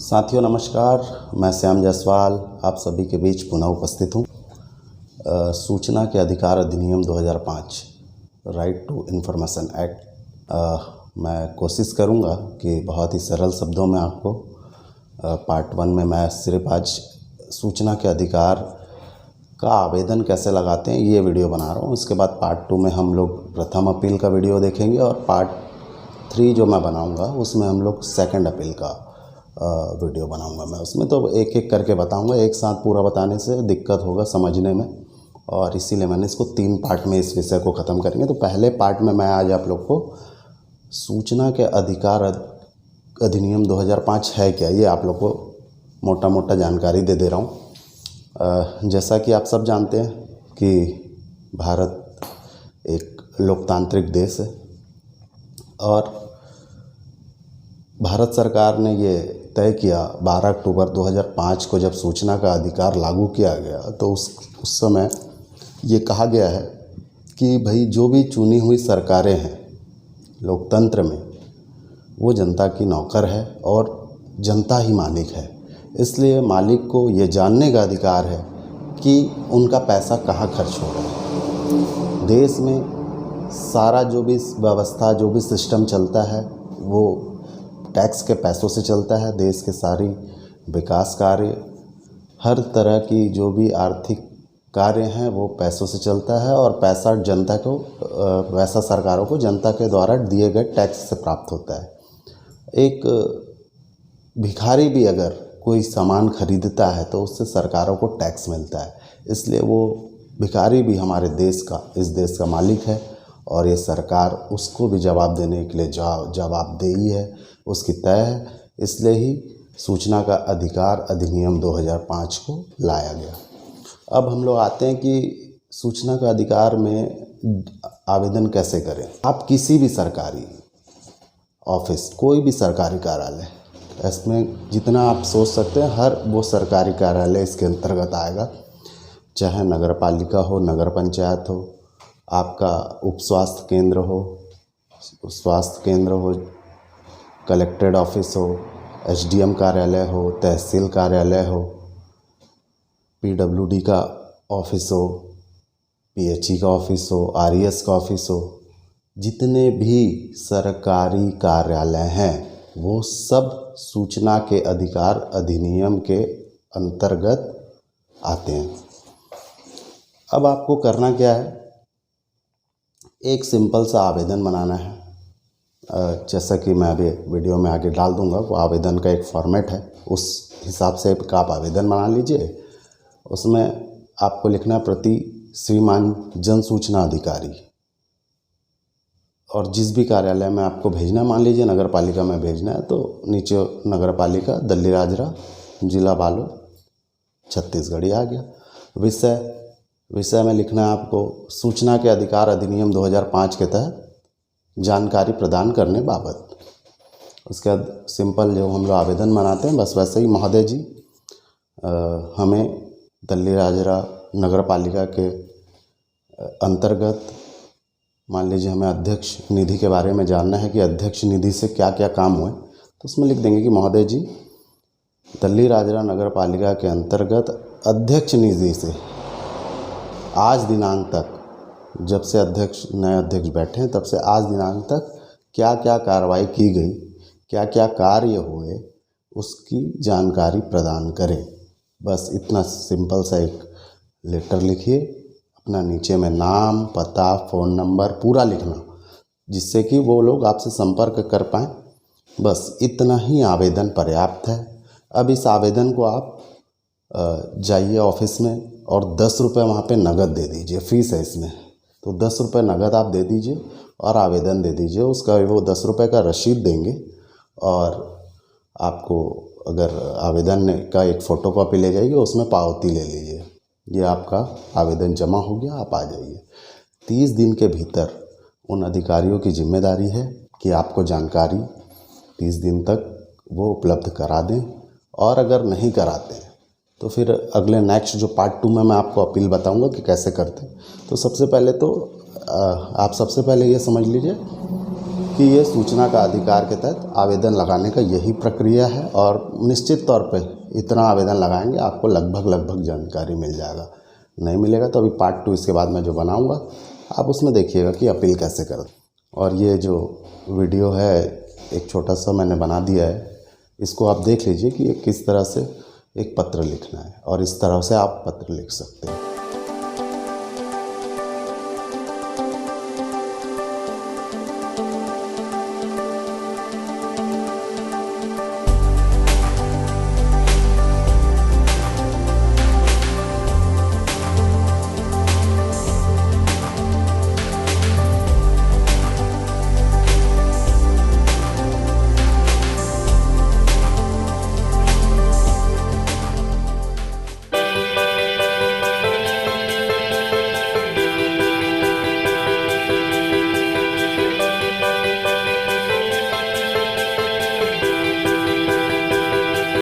साथियों नमस्कार, मैं श्याम जायसवाल आप सभी के बीच पुनः उपस्थित हूँ। सूचना के अधिकार अधिनियम 2005 राइट टू इन्फॉर्मेशन एक्ट, मैं कोशिश करूँगा कि बहुत ही सरल शब्दों में आपको पार्ट 1 में मैं सिर्फ आज सूचना के अधिकार का आवेदन कैसे लगाते हैं ये वीडियो बना रहा हूँ। उसके बाद पार्ट 2 में हम लोग प्रथम अपील का वीडियो देखेंगे और पार्ट 3 जो मैं बनाऊँगा उसमें हम लोग सेकंड अपील का वीडियो बनाऊंगा। मैं उसमें तो एक एक करके बताऊंगा, एक साथ पूरा बताने से दिक्कत होगा समझने में, और इसीलिए मैंने इसको 3 पार्ट में इस विषय को ख़त्म करेंगे। तो पहले पार्ट में मैं आज आप लोग को सूचना के अधिकार अधिनियम 2005 है क्या, ये आप लोग को मोटा मोटा जानकारी दे रहा हूँ। जैसा कि आप सब जानते हैं कि भारत एक लोकतांत्रिक देश है और भारत सरकार ने ये तय किया 12 अक्टूबर 2005 को, जब सूचना का अधिकार लागू किया गया तो उस समय ये कहा गया है कि भाई जो भी चुनी हुई सरकारें हैं लोकतंत्र में वो जनता की नौकर है और जनता ही मालिक है। इसलिए मालिक को ये जानने का अधिकार है कि उनका पैसा कहाँ खर्च हो रहा है। देश में सारा जो भी व्यवस्था, जो भी सिस्टम चलता है वो टैक्स के पैसों से चलता है। देश के सारी विकास कार्य, हर तरह की जो भी आर्थिक कार्य हैं वो पैसों से चलता है और पैसा जनता को, वैसा सरकारों को जनता के द्वारा दिए गए टैक्स से प्राप्त होता है। एक भिखारी भी अगर कोई सामान खरीदता है तो उससे सरकारों को टैक्स मिलता है। इसलिए वो भिखारी भी हमारे देश का, इस देश का मालिक है और ये सरकार उसको भी जवाब देने के लिए जवाबदेही है, उसकी तय है। इसलिए ही सूचना का अधिकार अधिनियम 2005 को लाया गया। अब हम लोग आते हैं कि सूचना का अधिकार में आवेदन कैसे करें। आप किसी भी सरकारी ऑफिस, कोई भी सरकारी कार्यालय, इसमें जितना आप सोच सकते हैं हर वो सरकारी कार्यालय इसके अंतर्गत आएगा, चाहे नगर पालिका हो, नगर पंचायत हो, आपका उप स्वास्थ्य केंद्र हो, स्वास्थ्य केंद्र हो, कलेक्ट्रेट ऑफिस हो, एसडीएम कार्यालय हो, तहसील कार्यालय हो, पीडब्ल्यूडी का ऑफिस हो, पीएचई का ऑफिस हो, आरईएस का ऑफिस हो, जितने भी सरकारी कार्यालय हैं वो सब सूचना के अधिकार अधिनियम के अंतर्गत आते हैं। अब आपको करना क्या है, एक सिंपल सा आवेदन बनाना है। जैसा कि मैं अभी वीडियो में आगे डाल दूंगा, वो आवेदन का एक फॉर्मेट है, उस हिसाब से आप आवेदन बना लीजिए। उसमें आपको लिखना है प्रति श्रीमान जन सूचना अधिकारी, और जिस भी कार्यालय में आपको भेजना, मान लीजिए नगर पालिका में भेजना है तो नीचे नगर पालिका दल्ली राजरा, जिला बालोद, छत्तीसगढ़ आ गया। विषय में लिखना है आपको सूचना के अधिकार अधिनियम 2005 के तहत जानकारी प्रदान करने बाबत। उसके बाद सिंपल जो हम लोग आवेदन बनाते हैं बस वैसे ही, महोदय जी हमें दल्ली राजरा नगर पालिका के अंतर्गत, मान लीजिए हमें अध्यक्ष निधि के बारे में जानना है कि अध्यक्ष निधि से क्या क्या काम हुए, तो उसमें लिख देंगे कि महोदय जी दल्ली राजरा नगर पालिका के अंतर्गत अध्यक्ष निधि से आज दिनांक तक, जब से नए अध्यक्ष बैठे हैं तब से आज दिनांक तक क्या क्या कार्रवाई की गई, क्या क्या कार्य हुए, उसकी जानकारी प्रदान करें। बस इतना सिंपल सा एक लेटर लिखिए, अपना नीचे में नाम, पता, फ़ोन नंबर पूरा लिखना, जिससे कि वो लोग आपसे संपर्क कर पाएँ। बस इतना ही आवेदन पर्याप्त है। अब इस आवेदन को आप जाइए ऑफिस में और 10 रुपये वहाँ पे नगद दे दीजिए, फीस है इसमें, तो 10 रुपये नगद आप दे दीजिए और आवेदन दे दीजिए। उसका वो 10 रुपये का रसीद देंगे और आपको अगर आवेदन का एक फ़ोटोकॉपी ले जाइए, उसमें पावती ले लीजिए, ये आपका आवेदन जमा हो गया, आप आ जाइए। 30 दिन के भीतर उन अधिकारियों की जिम्मेदारी है कि आपको जानकारी 30 दिन तक वो उपलब्ध करा दें, और अगर नहीं कराते हैं तो फिर अगले नेक्स्ट जो पार्ट 2 में मैं आपको अपील बताऊंगा कि कैसे करते हैं। तो सबसे पहले तो आप सबसे पहले ये समझ लीजिए कि ये सूचना का अधिकार के तहत आवेदन लगाने का यही प्रक्रिया है और निश्चित तौर पे इतना आवेदन लगाएंगे आपको लगभग जानकारी मिल जाएगा। नहीं मिलेगा तो अभी पार्ट 2 इसके बाद मैं जो बनाऊंगा आप उसमें देखिएगा कि अपील कैसे करें। और ये जो वीडियो है एक छोटा सा मैंने बना दिया है, इसको आप देख लीजिए कि ये किस तरह से एक पत्र लिखना है और इस तरह से आप पत्र लिख सकते हैं।